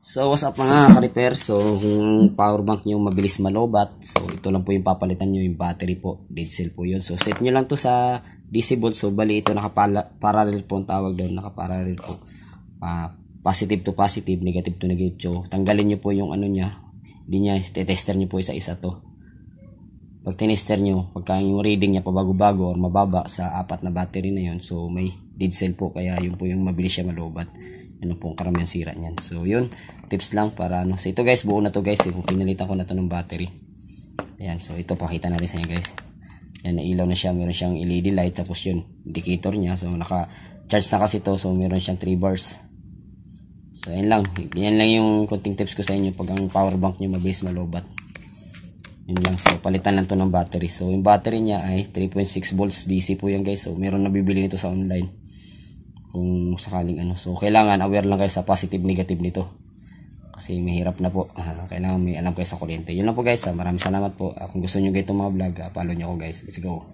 So what's up mga ka-repair? So kung power bank nyo mabilis malobat, so ito lang po yung papalitan nyo, yung battery po, dead cell po yun. So set nyo lang to sa DC volt. So bali ito naka-parallel po ang tawag doon, naka-parallel po. Positive to positive, negative to negative. So tanggalin nyo po yung ano nya, hindi nya, tester nyo po isa-isa to. Pag tinester nyo, pagka yung reading nya pabago-bago or mababa sa apat na battery na yun, so may dead cell po, kaya yun po yung mabilis siya malobat. Ano pong karamihan sira niyan. So yun, tips lang para ano. So ito guys, buo na to guys. Pinalitan ko na to ng battery. Ayan, so ito pakita natin sa inyo guys. Yan, nailaw na siya, meron siyang LED light, tapos yun, indicator niya. So naka-charge na kasi to, so meron siyang 3 bars. So ayan lang, yan lang yung konting tips ko sa inyo pag ang power bank niyo mabilis malobat. Yun lang, so palitan lang to ng battery. So yung battery niya ay 3.6 volts DC po yan guys. So meron nabibili nito sa online kung sakaling ano. So kailangan aware lang kayo sa positive negative nito kasi mahirap na po. Kailangan may alam kayo sa kuryente. Yun lang po guys. Maraming salamat po. Kung gusto nyo ganitong mga vlog, follow nyo ako guys. Let's go.